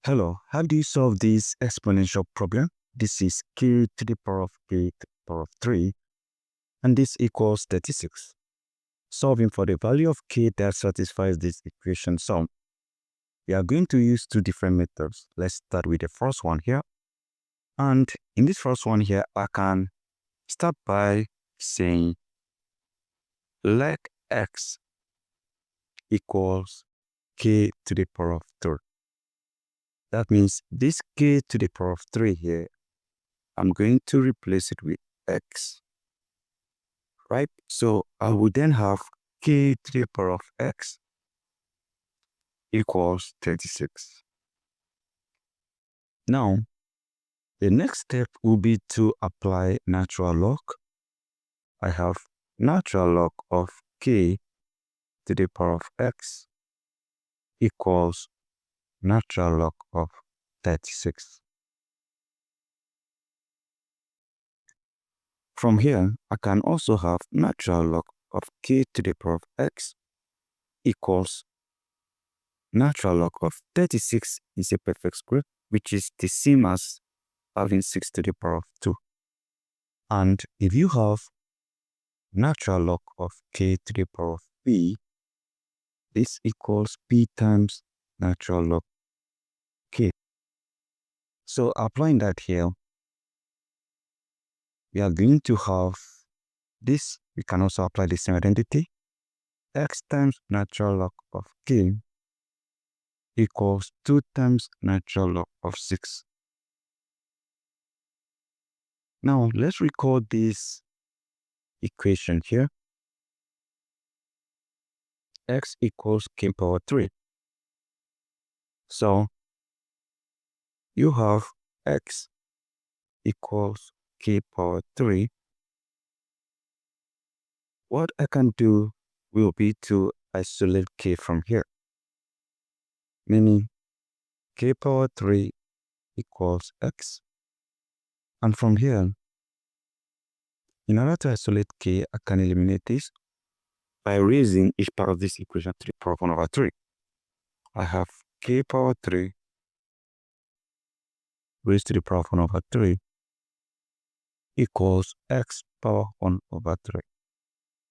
Hello, how do you solve this exponential problem? This is k to the power of k to the power of 3, and this equals 36. Solving for the value of k that satisfies this equation sum. We are going to use two different methods. Let's start with the first one here. And in this first one here, I can start by saying let x equals k to the power of 3. That means this k to the power of 3 here, I'm going to replace it with x, right? So I would then have k to the power of x equals 36. Now, the next step will be to apply natural log. I have natural log of k to the power of x equals natural log of 36. From here, I can also have natural log of k to the power of x equals natural log of 36 is a perfect square, which is the same as having 6 to the power of 2. And if you have natural log of k to the power of p, this equals p times natural log k. So applying that here, we are going to have this. We can also apply the same identity. X times natural log of k equals 2 times natural log of 6. Now let's record this equation here. X equals k power 3. So you have x equals k power 3. What I can do will be to isolate k from here, meaning k power 3 equals x. And from here, in order to isolate k, I can eliminate this by raising each part of this equation to the power of 1 over 3. I have k power 3 raised to the power of 1 over 3 equals x power 1 over 3.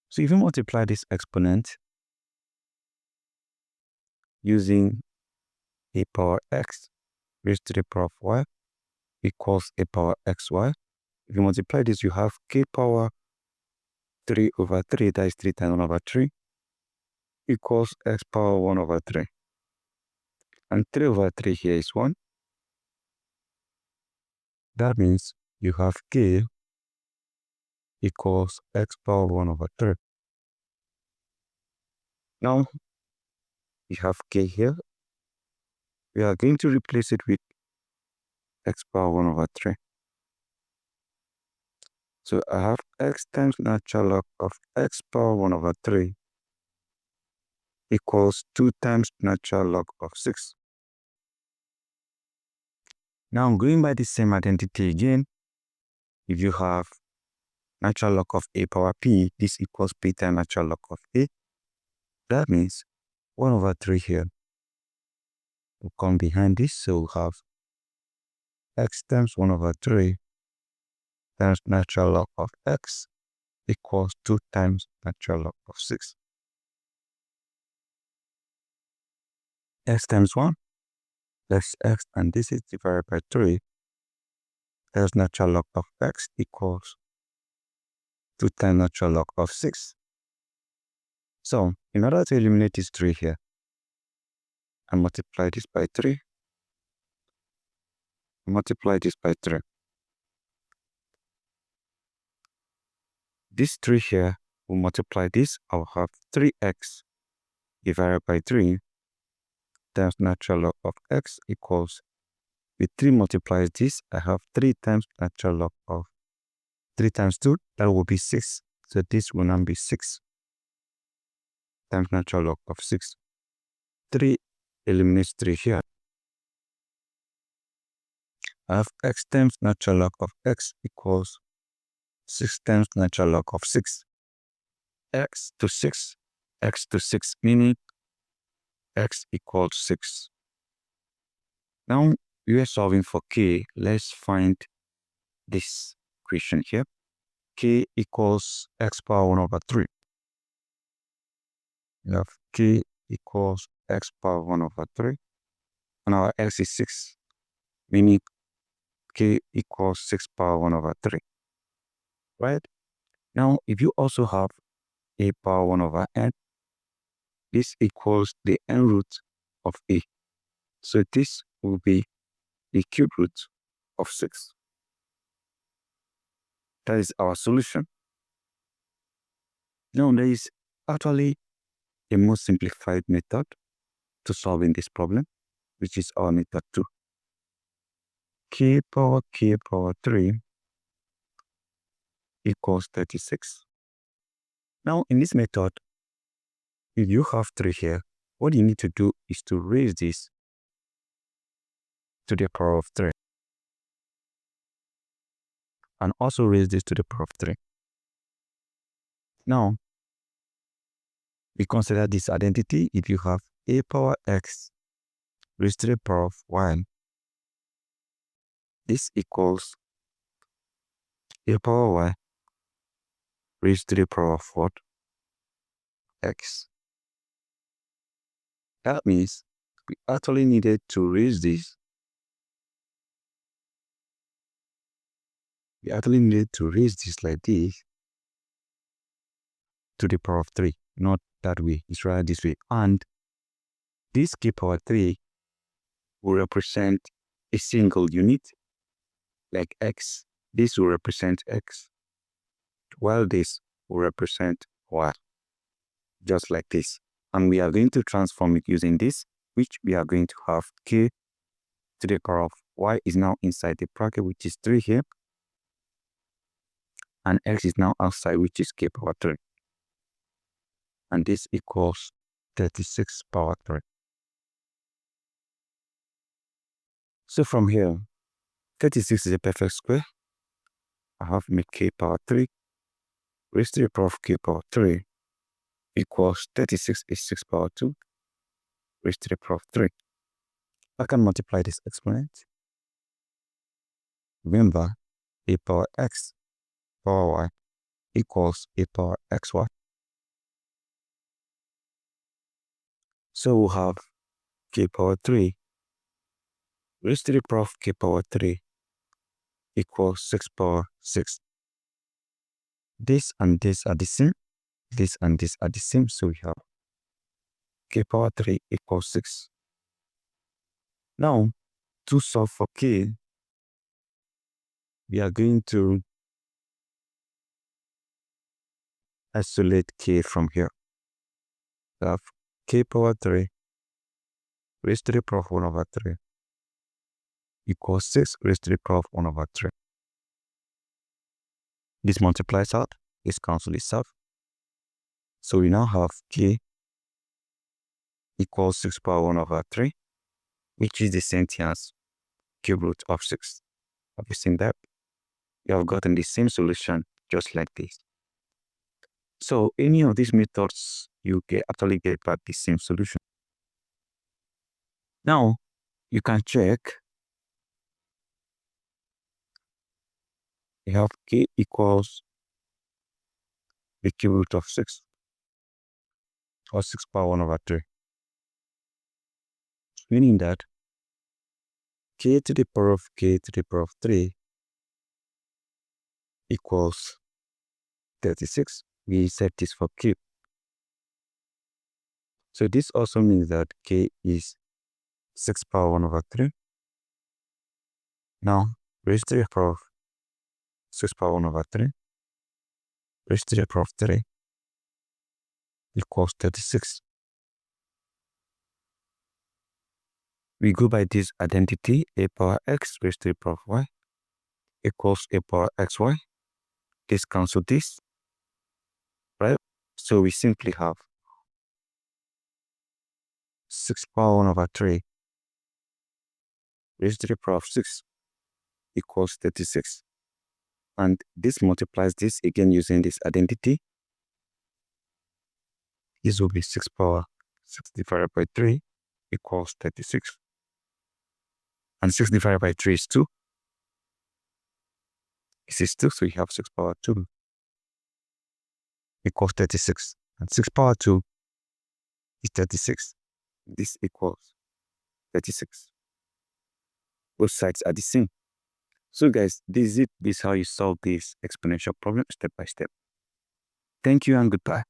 So if you multiply this exponent using a power x raised to the power of y equals a power xy. If you multiply this, you have k power 3 over 3, that is 3 times 1 over 3, equals x power 1 over 3. And 3 over 3 here is 1. That means you have k equals x power 1 over 3. Now, you have k here. We are going to replace it with x power 1 over 3. So I have x times natural log of x power 1 over 3 equals 2 times natural log of 6. Now I'm going by the same identity again. If you have natural log of a power p, this equals p times natural log of a. That means 1 over 3 here will come behind this, so we'll have x times 1 over 3 times natural log of x equals 2 times natural log of 6. X times 1, that's x, and this is divided by 3. There's natural log of x equals 2 times natural log of 6. So, in order to eliminate this 3 here, I multiply this by 3. Multiply this by 3. This 3 here will multiply this. I'll have 3x divided by 3 times natural log of x equals, with 3 multiplies this, I have 3 times natural log of 3 times 2, that will be 6. So this will now be 6 times natural log of 6. 3 eliminates 3 here. I have x times natural log of x equals 6 times natural log of 6. X to 6, meaning x equals 6. Now we are solving for k. Let's find this equation here. K equals x power 1 over 3. We have k equals x power 1 over 3. And our x is 6, meaning k equals 6 power 1 over 3. Right? Now, if you also have a power 1 over n, this equals the n root of a. So this will be the cube root of 6. That is our solution. Now, there is actually a more simplified method to solving this problem, which is our method 2. K power 3 equals 36. Now, in this method, if you have 3 here, what you need to do is to raise this to the power of 3. And also raise this to the power of 3. Now, we consider this identity if you have a power x raised to the power of y. This equals a power y raised to the power of what? X. That means we actually needed to raise this. We actually needed to raise this like this to the power of 3. Not that way. It's rather this way. And this k power 3 will represent a single unit like x. This will represent x, while this will represent y, just like this. And we are going to transform it using this, which we are going to have k to the power of y is now inside the bracket, which is 3 here, and x is now outside, which is k power 3. And this equals 36 power 3. So from here, 36 is a perfect square. I have made k power 3 raised to the power of k power 3 equals 36 is 6 power 2 raised to the power of 3. I can multiply this exponent. Remember, a power x power y equals a power xy. So we'll have k power 3 raised to the power of k power 3 equals 6 power 6. This and this are the same. This and this are the same. So we have k power 3 equals 6. Now, to solve for k, we are going to isolate k from here. We have k power 3 raised to the power of 1 over 3 equals 6 raised to the power of 1 over 3. This multiplies out, this cancels itself. So we now have k equals 6 power 1 over 3, which is the same thing as cube root of 6. Have you seen that? You have gotten the same solution just like this. So any of these methods, you actually get back the same solution. Now, you can check. You have k equals the cube root of 6, or 6 power 1 over 3. Meaning that k to the power of k to the power of 3 equals 36. We set this for cube. So this also means that k is 6 power 1 over 3. Now, raised to the power of 6 power 1 over 3 raised to the power of 3 equals 36. We go by this identity, a power x raised to the power of y equals a power xy. This cancels this, right? So we simply have 6 power 1 over 3 raised to the power of 6 equals 36. And this multiplies this again using this identity. This will be 6 power 6 divided by 3 equals 36. And 6 divided by 3 is 2. This is 2, so you have 6 power 2 equals 36. And 6 power 2 is 36. This equals 36. Both sides are the same. So guys, this is it. This is how you solve this exponential problem step by step. Thank you and goodbye.